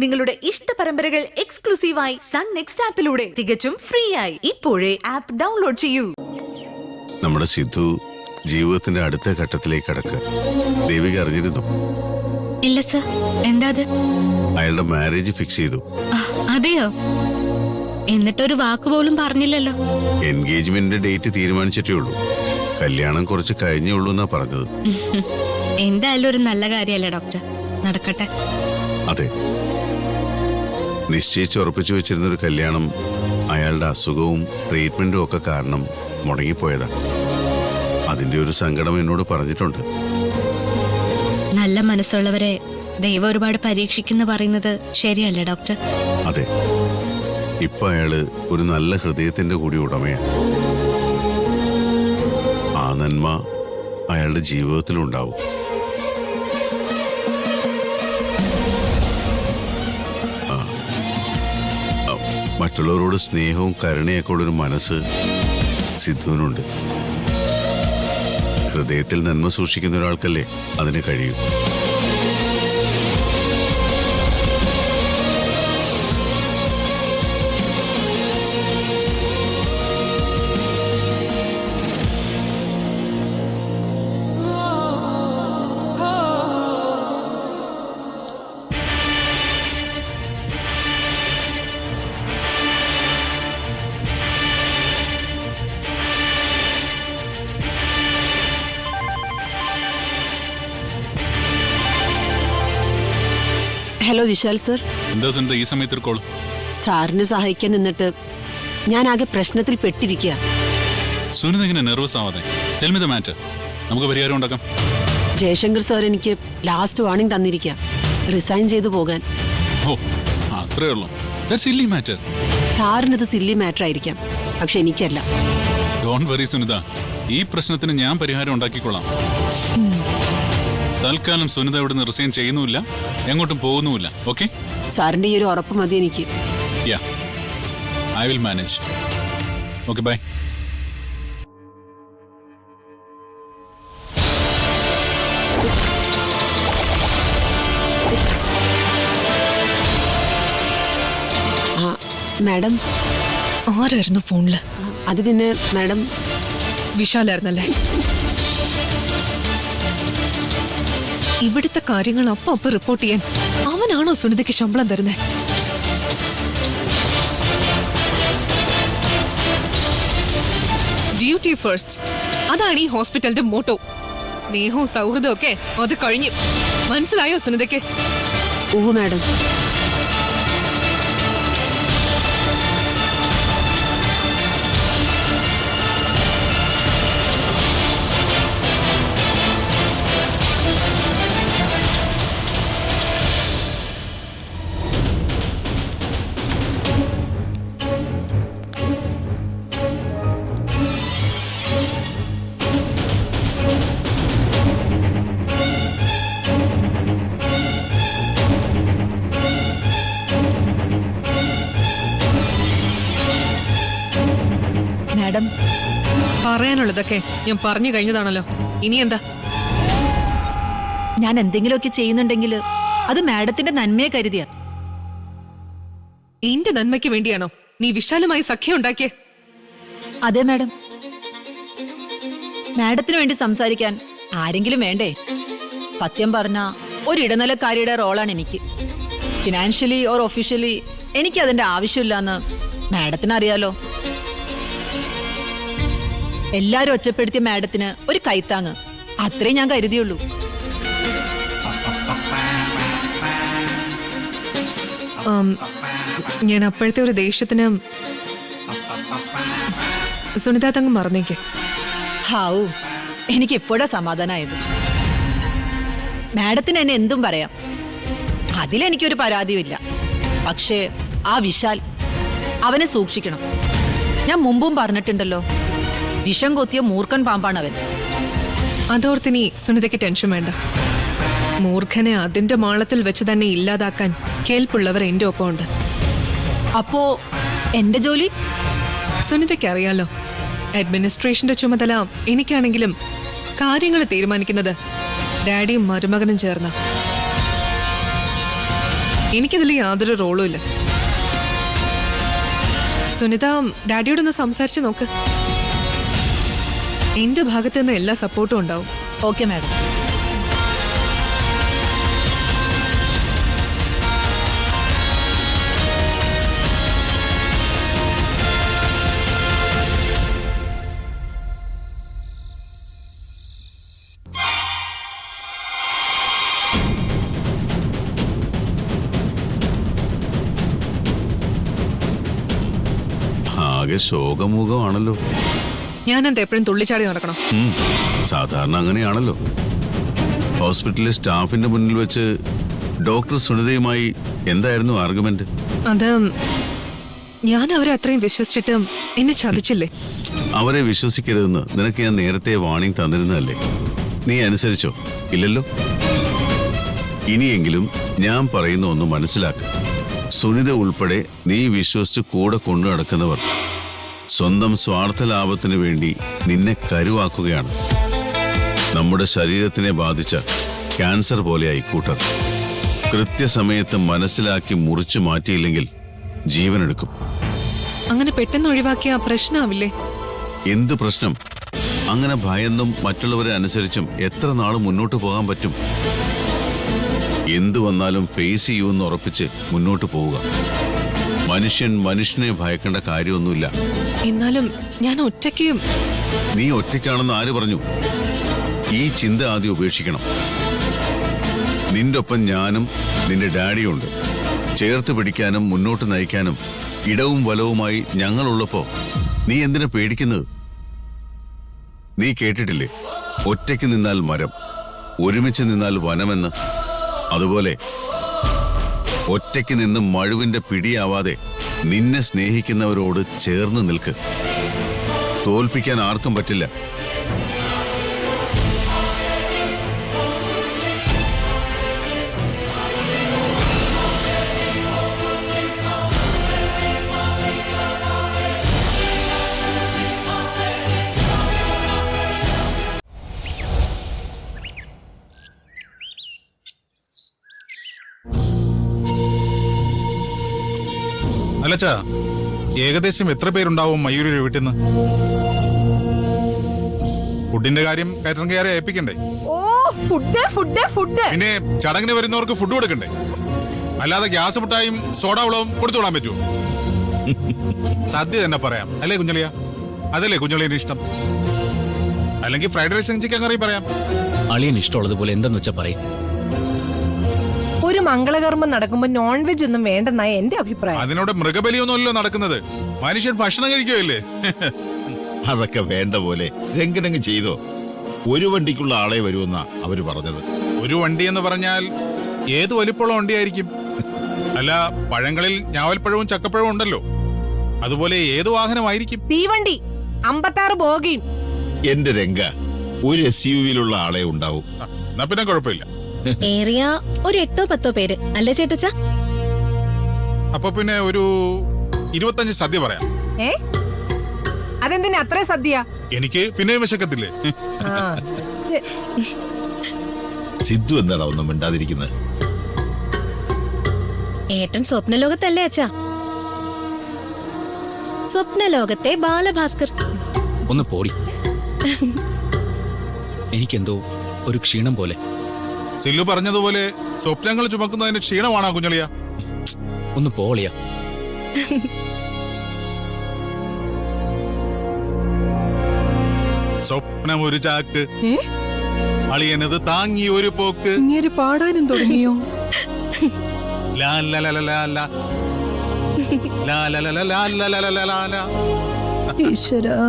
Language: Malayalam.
നിങ്ങളുടെ ഇഷ്ട പരമ്പരകൾ എക്സ്ക്ലൂസീവായി സൺ നെക്സ്റ്റ് ആപ്പിലൂടെ തികച്ചും ഫ്രീ ആയി ഇപ്പോഴേ ആപ്പ് ഡൗൺലോഡ് ചെയ്യൂ. നമ്മുടെ സിദ്ധു ജീവിതത്തിന്റെ അടുത്ത ഘട്ടത്തിലേക്ക് കടക്കുക. ദേവിക അറിഞ്ഞിരുന്നു? ഇല്ല സർ. എന്താ അത്? അയാളുടെ മാരേജ് ഫിക്സ് ചെയ്തു. അതെയോ? എന്നിട്ടൊരു വാക്ക് പോലും പറഞ്ഞില്ലല്ലോ. എൻഗേജ്മെന്റിന്റെ ഡേറ്റ് തീരുമാനിച്ചിട്ടേ ഉള്ളൂ. കല്യാണം കുറച്ച് കഴിഞ്ഞേ ഉള്ളൂ എന്നാ പറഞ്ഞത്. എന്തായാലും ഒരു നല്ല കാര്യമല്ലേ ഡോക്ടർ, നടക്കട്ടെ. അതെ, നിശ്ചയിച്ചുറപ്പിച്ചു വെച്ചിരുന്ന ഒരു കല്യാണം അയാളുടെ അസുഖവും ട്രീറ്റ്മെന്റും ഒക്കെ കാരണം മുടങ്ങിപ്പോയതാ. അതിന്റെ ഒരു സങ്കടം എന്നോട് പറഞ്ഞിട്ടുണ്ട്. നല്ല മനസ്സുള്ളവരെ ദൈവം ഒരുപാട് പരീക്ഷിക്കുന്നു പറയുന്നത് ശരിയല്ലേ ഡോക്ടർ? അതെ, ഇപ്പൊ അയാള് ഒരു നല്ല ഹൃദയത്തിന്റെ കൂടി ഉടമയാണ്. ആ നന്മ അയാളുടെ ജീവിതത്തിലുണ്ടാവും. മറ്റുള്ളവരോട് സ്നേഹവും കരുണയൊക്കെ ഉള്ളൊരു മനസ്സ് സിദ്ധുവിനുണ്ട്. ഹൃദയത്തിൽ നന്മ സൂക്ഷിക്കുന്ന ഒരാൾക്കല്ലേ അതിന് കഴിയൂ. Hello Vishal sir. എന്താ സുനിത ഈ സമയത്ത് ഒരു കോൾ? സാറിനെ സഹായിക്കാൻ നിന്നിട്ട് ഞാൻ ആകെ പ്രശ്നത്തിൽ പെട്ടിരിക്കുക. സുനിത ഇങ്ങനെ നെർവസ് ആവാതെ. Tell me the matter. നമുക്ക് പരിഹാരം ഉണ്ടാക്കാം. ജയശങ്കർ സാർ എനിക്ക് ലാസ്റ്റ് വാർണിംഗ് തന്നിരിക്കുക, റിസൈൻ ചെയ്തു പോകാൻ. ഓ, അത്രേ ഉള്ളൂ. That's silly matter. സാറിനത് സില്ലി മാറ്റർ ആയിരിക്കാം, പക്ഷെ എനിക്കല്ല. ഡോണ്ട് വറി സുനിത, ഈ പ്രശ്നത്തിന് ഞാൻ പരിഹാരം ഉണ്ടാക്കിക്കൊള്ളാം. തൽക്കാലം സുനിത ഇവിടെ നിന്ന് റിസൈൻ ചെയ്യുന്നുമില്ല, എങ്ങോട്ടും പോകുന്നുമില്ല. ഓക്കെ? സാറിന്റെ ഈ ഒരു ഉറപ്പ് മതി എനിക്ക്. Yeah, I will manage. Okay, bye. Madam ആരായിരുന്നു ഫോണില്? അത് പിന്നെ മാഡം വിശാലായിരുന്നല്ലേ? ഇവിടുത്തെ കാര്യങ്ങൾ അപ്പൊ റിപ്പോർട്ട് ചെയ്യാൻ അവനാണോ സുനിതയ്ക്ക് ശമ്പളം തരുന്നേ? ഡ്യൂട്ടി ഫസ്റ്റ്, അതാണ് ഈ ഹോസ്പിറ്റലിന്റെ മോട്ടോ. സ്നേഹവും സൗഹൃദവും ഒക്കെ അത് കഴിഞ്ഞു. മനസ്സിലായോ സുനിതയ്ക്ക്? ഓ മാഡം. മാഡം, പറയാനുള്ളതൊക്കെ ഞാൻ പറഞ്ഞു കഴിഞ്ഞതാണല്ലോ. ഇനി എന്താ? ഞാൻ എന്തെങ്കിലുമൊക്കെ ചെയ്യുന്നുണ്ടെങ്കിൽ അത് മാഡത്തിന്റെ നന്മയെ കരുതിയ. എന്റെ നന്മയ്ക്ക് വേണ്ടിയാണോ നീ വിശാലുമായി സഖ്യം ഉണ്ടാക്കിയേ? അതെ മാഡം. മാഡത്തിന് വേണ്ടി സംസാരിക്കാൻ ആരെങ്കിലും വേണ്ടേ? സത്യം പറഞ്ഞ ഒരു ഇടനിലക്കാരിയുടെ റോളാണ് എനിക്ക്. ഫിനാൻഷ്യലി ഓർ ഒഫീഷ്യലി എനിക്ക് അതിന്റെ ആവശ്യമില്ലെന്ന് മാഡത്തിന് അറിയാലോ. എല്ലാരും ഒറ്റപ്പെടുത്തിയ മാഡത്തിന് ഒരു കൈത്താങ്ങ്, അത്രേ ഞാൻ കരുതിയുള്ളൂ. ഞാൻ അപ്പോഴത്തെ ഒരു ദേഷ്യത്തിന് സുനിത തങ്ങ് മറന്നേക്ക്. ഹാവൂ, എനിക്ക് എപ്പോഴാ സമാധാനമായത്. മാഡത്തിന് എന്നെ എന്തും പറയാം, അതിലെനിക്കൊരു പരാതിയുമില്ല. പക്ഷേ ആ വിശാൽ, അവനെ സൂക്ഷിക്കണം. ഞാൻ മുമ്പും പറഞ്ഞിട്ടുണ്ടല്ലോ, വിഷം കൊത്തിയ മൂർഖൻ പാമ്പാണവൻ. അതോർത്തിനി സുനിതയ്ക്ക് ടെൻഷൻ വേണ്ട. മൂർഖനെ അതിന്റെ മാളത്തിൽ വെച്ച് തന്നെ ഇല്ലാതാക്കാൻ കേൾപ്പുള്ളവർ എന്റെ ഒപ്പമുണ്ട്. അപ്പോ എന്റെ ജോലി? സുനിതയ്ക്ക് അറിയാലോ, അഡ്മിനിസ്ട്രേഷന്റെ ചുമതല എനിക്കാണെങ്കിലും കാര്യങ്ങൾ തീരുമാനിക്കുന്നത് ഡാഡിയും മരുമകനും ചേർന്ന. എനിക്കതിൽ യാതൊരു റോളും ഇല്ല. സുനിത ഡാഡിയോടൊന്ന് സംസാരിച്ച് നോക്ക്. എന്റെ ഭാഗത്ത് നിന്ന് എല്ലാ സപ്പോർട്ടും ഉണ്ടാവും. Okay madam. ആകെ ശോകമുഖമാണല്ലോ. ഞാൻ എന്താ എപ്പോഴും തുള്ളിച്ചാടി നടക്കണം? സാധാരണ അങ്ങനെയാണല്ലോ. ഹോസ്പിറ്റലിലെ സ്റ്റാഫിന്റെ മുന്നിൽ വെച്ച് ഡോക്ടർ സുനിതയുമായി എന്തായിരുന്നു ആർഗ്യുമെന്റ്? അത് ഞാൻ അവരെ അത്രയും വിശ്വസിച്ചിട്ട് എന്നെ ചതിച്ചില്ലേ? അവരെ വിശ്വസിക്കരുതെന്ന് നിനക്ക് ഞാൻ നേരത്തെ വാണിംഗ് തന്നിരുന്നതല്ലേ? നീ അനുസരിച്ചോ? ഇല്ലല്ലോ. ഇനിയെങ്കിലും ഞാൻ പറയുന്ന ഒന്ന് മനസ്സിലാക്ക. സുനിത ഉൾപ്പെടെ നീ വിശ്വസിച്ച് കൂടെ കൊണ്ടു നടക്കുന്നവർ സ്വന്തം സ്വാർത്ഥ ലാഭത്തിന് വേണ്ടി നിന്നെ കരുവാക്കുകയാണ്. നമ്മുടെ ശരീരത്തിനെ ബാധിച്ച ക്യാൻസർ പോലെ ആയിക്കൂട്ടർ. കൃത്യസമയത്ത് മനസ്സിലാക്കി മുറിച്ചു മാറ്റിയില്ലെങ്കിൽ ജീവനെടുക്കും. അങ്ങനെ പെട്ടെന്ന് ഒഴിവാക്കിയ പ്രശ്നമാവില്ലേ? എന്ത് പ്രശ്നം? അങ്ങനെ ഭയന്നും മറ്റുള്ളവരെ അനുസരിച്ചും എത്ര നാൾ മുന്നോട്ട് പോകാൻ പറ്റും? എന്തു വന്നാലും ഫേസ് ചെയ്യുമെന്ന് ഉറപ്പിച്ച് മുന്നോട്ട് പോവുക. മനുഷ്യൻ മനുഷ്യനെ ഭയക്കേണ്ട കാര്യമൊന്നുമില്ല. എന്നാലും ഞാൻ ഒറ്റയ്ക്ക്. നീ ഒറ്റയ്ക്കാണെന്ന് ആര് പറഞ്ഞു? ഈ ചിന്ത ആദ്യം ഉപേക്ഷിക്കണം. നിന്റെ ഒപ്പം ഞാനും നിന്റെ ഡാഡിയും ഉണ്ട്. ചേർത്ത് പിടിക്കാനും മുന്നോട്ട് നയിക്കാനും ഇടവും വലവുമായി ഞങ്ങളുള്ളപ്പോ നീ എന്തിനാ പേടിക്കുന്നത്? നീ കേട്ടിട്ടില്ലേ, ഒറ്റയ്ക്ക് നിന്നാൽ മരം, ഒരുമിച്ച് നിന്നാൽ വനമെന്ന്? അതുപോലെ ഒറ്റയ്ക്ക് നിന്ന് മഴുവിന്റെ പിടിയാവാതെ നിന്നെ സ്നേഹിക്കുന്നവരോട് ചേർന്ന് നിൽക്ക്. തോൽപ്പിക്കാൻ ആർക്കും പറ്റില്ല. അല്ലച്ചാ, ഏകദേശം എത്ര പേരുണ്ടാവും മയൂരി വീട്ടിൽ നിന്ന്? ഫുഡിന്റെ കാര്യം കാറ്ററിംഗ് കാരെ ഏൽപ്പിക്കണ്ടേ? പിന്നെ ചടങ്ങിന് വരുന്നവർക്ക് ഫുഡ് കൊടുക്കണ്ടേ? അല്ലാതെ ഗ്യാസ് മുട്ടായും സോഡാ വെള്ളവും കൊടുത്തുവിടാൻ പറ്റുമോ? സദ്യ തന്നെ പറയാം അല്ലേ കുഞ്ഞളിയ? അതല്ലേ കുഞ്ഞളിയുടെ ഇഷ്ടം? അല്ലെങ്കിൽ ഫ്രൈഡ് റൈസ് ചിക്കൻ കറി പറയാം. അളിയൻ ഇഷ്ടമുള്ളതുപോലെ എന്തെന്ന് വെച്ചാ പറയും. ഒരു മംഗളകർമ്മം നടക്കുമ്പോ നോൺ വെജ് ഒന്നും വേണ്ടെന്നാണ് എന്റെ അഭിപ്രായം. അതിനോട് മൃഗബലിയൊന്നുമല്ലോ നടക്കുന്നത്. മനുഷ്യൻ ഭക്ഷണം കഴിക്കുകയല്ലേ? അതൊക്കെ വേണ്ട പോലെ രംഗരംഗ് ചെയ്തോ. ഒരു വണ്ടിക്കുള്ള ആളെ വരുമെന്നാ അവര് പറഞ്ഞത്. ഒരു വണ്ടി എന്ന് പറഞ്ഞാൽ ഏത് വലിപ്പമുള്ള വണ്ടിയായിരിക്കും? അല്ല, പഴങ്ങളിൽ ഞാവൽപ്പഴവും ചക്കപ്പഴവും ഉണ്ടല്ലോ, അതുപോലെ ഏത് വാഹനമായിരിക്കും? തീവണ്ടി 56 ബോഗിയും. എന്റെ രംഗ, ഒരു SUV-യിലുള്ള ആളെ ഉണ്ടാവും. എന്നാ പിന്നെ കുഴപ്പമില്ല. ഏറിയ ഒരു 8-10 പേര് അല്ലേ ചേട്ടച്ച? അപ്പൊ പിന്നെ ഒരു 25 സദ്യ പറയാം. അതെന്തിനാ അത്ര സദ്യ? എനിക്ക് പിന്നെയും വിശക്കത്തില്ലേ? സിദ്ധു എന്താടാ ഒന്നും മിണ്ടാതിരിക്കുന്നത്? ഏട്ടൻ സ്വപ്നലോകത്തല്ലേ അച്ഛാ? സ്വപ്നലോകത്തെ ബാലഭാസ്കർ. ഒന്ന് പോടി. എനിക്കെന്തോ ഒരു ക്ഷീണം പോലെ. സില്ലു പറഞ്ഞതുപോലെ സ്വപ്നങ്ങൾ ചുമക്കുന്നതിന് ക്ഷീണമാണോ കുഞ്ഞളിയ? ഒന്ന് പോളിയാ. സ്വപ്നം ഒരു ചാക്ക്, അളിയനത് താങ്ങി ഒരു പോക്ക്. ഇങ്ങനെ പാടാനും തുടങ്ങിയോ? ലാ ലാ ലാ ലാ ലാ ലാ ലാ ലാ ലാ ലാ ലാ ലാ ലാ ലാ ലാ. ഈശ്വരാ.